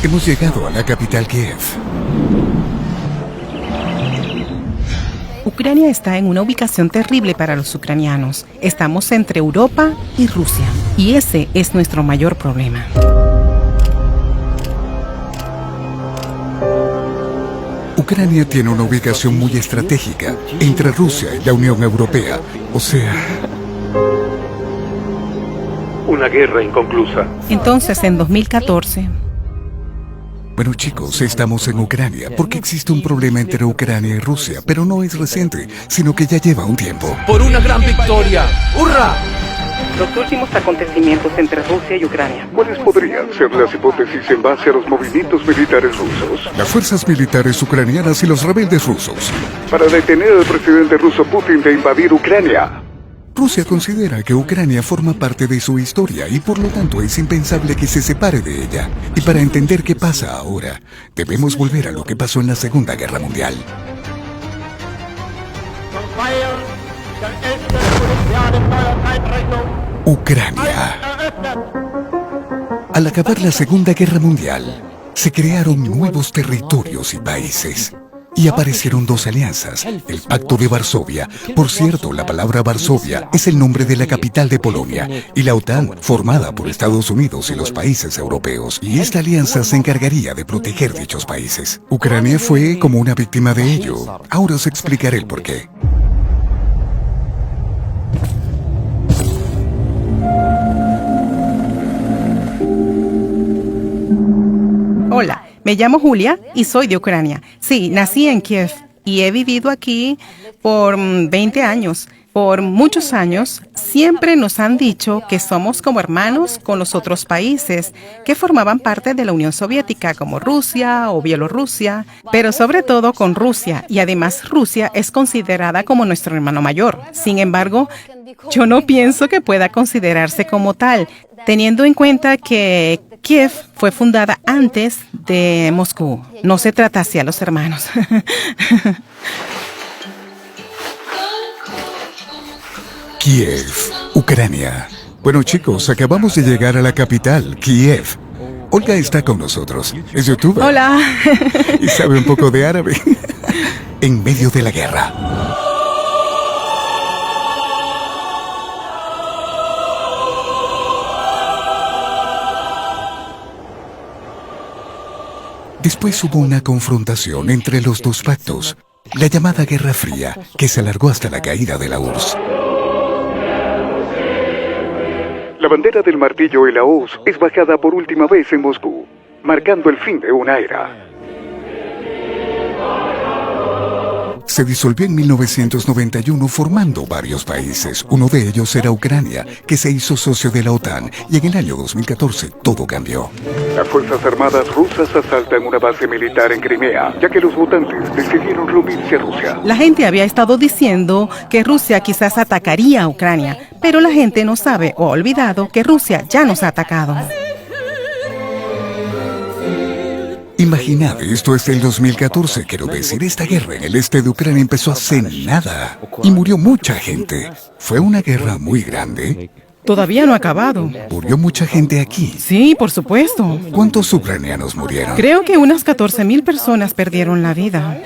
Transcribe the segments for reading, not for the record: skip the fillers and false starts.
Hemos llegado a la capital Kiev. Ucrania está en una ubicación terrible para los ucranianos. Estamos entre Europa y Rusia, y ese es nuestro mayor problema. Ucrania tiene una ubicación muy estratégica entre Rusia y la Unión Europea. O sea, una guerra inconclusa. Entonces, en 2014... Bueno, chicos, estamos en Ucrania porque existe un problema entre Ucrania y Rusia, pero no es reciente, sino que ya lleva un tiempo. ¡Por una gran victoria! ¡Hurra! Los últimos acontecimientos entre Rusia y Ucrania. ¿Cuáles podrían ser las hipótesis en base a los movimientos militares rusos? Las fuerzas militares ucranianas y los rebeldes rusos. Para detener al presidente ruso Putin de invadir Ucrania. Rusia considera que Ucrania forma parte de su historia y por lo tanto es impensable que se separe de ella. Y para entender qué pasa ahora, debemos volver a lo que pasó en la Segunda Guerra Mundial. Ucrania. Al acabar la Segunda Guerra Mundial, se crearon nuevos territorios y países. Y aparecieron dos alianzas, el Pacto de Varsovia. Por cierto, la palabra Varsovia es el nombre de la capital de Polonia, y la OTAN, formada por Estados Unidos y los países europeos. Y esta alianza se encargaría de proteger dichos países. Ucrania fue como una víctima de ello. Ahora os explicaré el porqué. Hola, me llamo Julia y soy de Ucrania. Sí, nací en Kiev y he vivido aquí por 20 años. Por muchos años siempre nos han dicho que somos como hermanos con los otros países que formaban parte de la Unión Soviética, como Rusia o Bielorrusia, pero sobre todo con Rusia, y además Rusia es considerada como nuestro hermano mayor. Sin embargo, yo no pienso que pueda considerarse como tal, teniendo en cuenta que Kiev fue fundada antes de Moscú. No se trata así a los hermanos. Kiev, Ucrania. Bueno, chicos, acabamos de llegar a la capital, Kiev. Olga está con nosotros. Es youtuber. Hola. Y sabe un poco de árabe. En medio de la guerra. Después hubo una confrontación entre los dos pactos, la llamada Guerra Fría, que se alargó hasta la caída de la URSS. La bandera del martillo y la hoz es bajada por última vez en Moscú, marcando el fin de una era. Se disolvió en 1991 formando varios países. Uno de ellos era Ucrania, que se hizo socio de la OTAN, y en el año 2014 todo cambió. Las Fuerzas Armadas rusas asaltan una base militar en Crimea, ya que los votantes decidieron reunirse a Rusia. La gente había estado diciendo que Rusia quizás atacaría a Ucrania, pero la gente no sabe o ha olvidado que Rusia ya nos ha atacado. Imaginad, esto es del 2014, quiero decir, esta guerra en el este de Ucrania empezó hace nada y murió mucha gente. Fue una guerra muy grande. Todavía no ha acabado. Murió mucha gente aquí. Sí, por supuesto. ¿Cuántos ucranianos murieron? Creo que unas 14,000 personas perdieron la vida.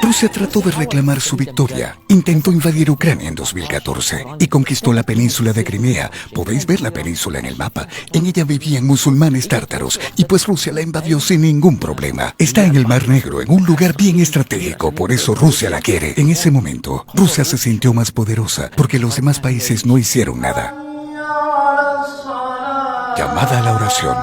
Rusia trató de reclamar su victoria. Intentó invadir Ucrania en 2014 y conquistó la península de Crimea. Podéis ver la península en el mapa. En ella vivían musulmanes tártaros y pues Rusia la invadió sin ningún problema. Está en el Mar Negro, en un lugar bien estratégico, por eso Rusia la quiere. En ese momento, Rusia se sintió más poderosa porque los demás países no hicieron nada. Llamada a la oración.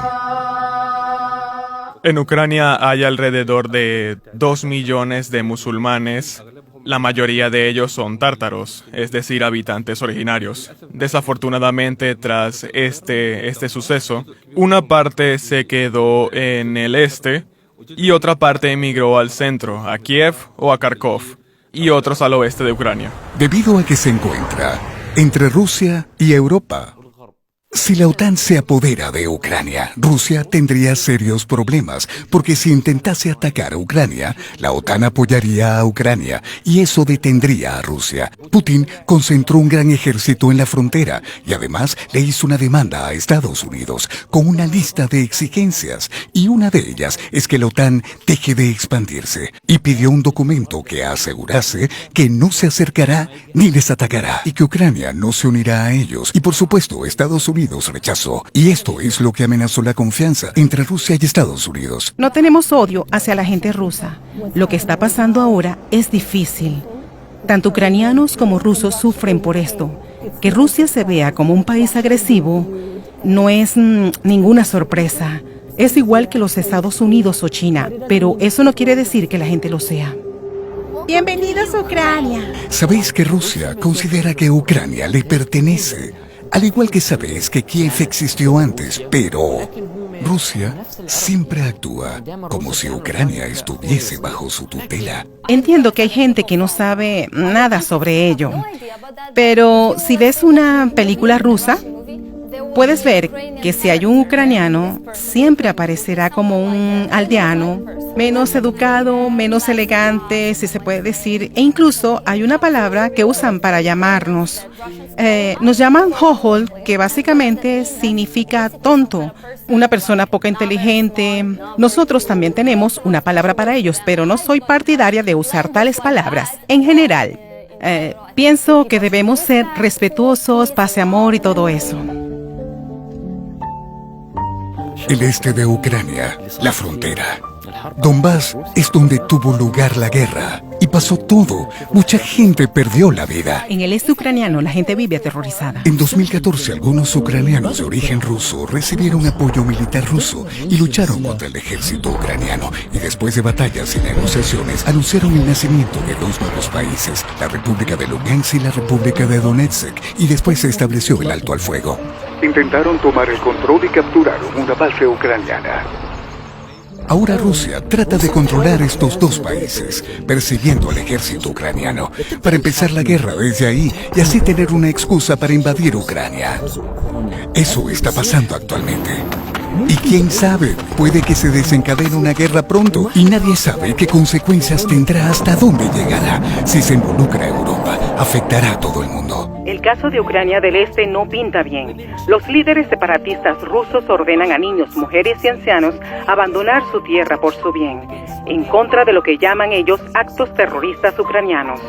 En Ucrania hay alrededor de 2 millones de musulmanes. La mayoría de ellos son tártaros, es decir, habitantes originarios. Desafortunadamente, tras este suceso, una parte se quedó en el este y otra parte emigró al centro, a Kiev o a Kharkov, y otros al oeste de Ucrania. Debido a que se encuentra entre Rusia y Europa, Si la OTAN se apodera de Ucrania, Rusia tendría serios problemas, porque si intentase atacar a Ucrania, la OTAN apoyaría a Ucrania y eso detendría a Rusia. Putin concentró un gran ejército en la frontera y además le hizo una demanda a Estados Unidos con una lista de exigencias y una de ellas es que la OTAN deje de expandirse y pidió un documento que asegurase que no se acercará ni les atacará y que Ucrania no se unirá a ellos. Y por supuesto, Estados Unidos rechazó. Y esto es lo que amenazó la confianza entre Rusia y Estados Unidos. No tenemos odio hacia la gente rusa. Lo que está pasando ahora es difícil. Tanto ucranianos como rusos sufren por esto. Que Rusia se vea como un país agresivo no es ninguna sorpresa. Es igual que los Estados Unidos o China, pero eso no quiere decir que la gente lo sea. Bienvenidos a Ucrania. ¿Sabéis que Rusia considera que Ucrania le pertenece? Al igual que sabéis que Kiev existió antes, pero Rusia siempre actúa como si Ucrania estuviese bajo su tutela. Entiendo que hay gente que no sabe nada sobre ello, pero si ves una película rusa, puedes ver que si hay un ucraniano, siempre aparecerá como un aldeano, menos educado, menos elegante, si se puede decir, e incluso hay una palabra que usan para llamarnos. Nos llaman jojol, que básicamente significa tonto, una persona poco inteligente. Nosotros también tenemos una palabra para ellos, pero no soy partidaria de usar tales palabras. En general, pienso que debemos ser respetuosos, paz y amor y todo eso. El este de Ucrania, la frontera. Donbass es donde tuvo lugar la guerra y pasó todo. Mucha gente perdió la vida. En el este ucraniano la gente vive aterrorizada. En 2014 algunos ucranianos de origen ruso recibieron apoyo militar ruso y lucharon contra el ejército ucraniano. Y después de batallas y negociaciones anunciaron el nacimiento de dos nuevos países, la República de Lugansk y la República de Donetsk, y después se estableció el alto al fuego. Intentaron tomar el control y capturaron una base ucraniana. Ahora Rusia trata de controlar estos dos países, persiguiendo al ejército ucraniano, para empezar la guerra desde ahí y así tener una excusa para invadir Ucrania. Eso está pasando actualmente. Y quién sabe, puede que se desencadene una guerra pronto y nadie sabe qué consecuencias tendrá, hasta dónde llegará. Si se involucra a Europa, afectará a todo el mundo. El caso de Ucrania del Este no pinta bien. Los líderes separatistas rusos ordenan a niños, mujeres y ancianos abandonar su tierra por su bien, en contra de lo que llaman ellos actos terroristas ucranianos.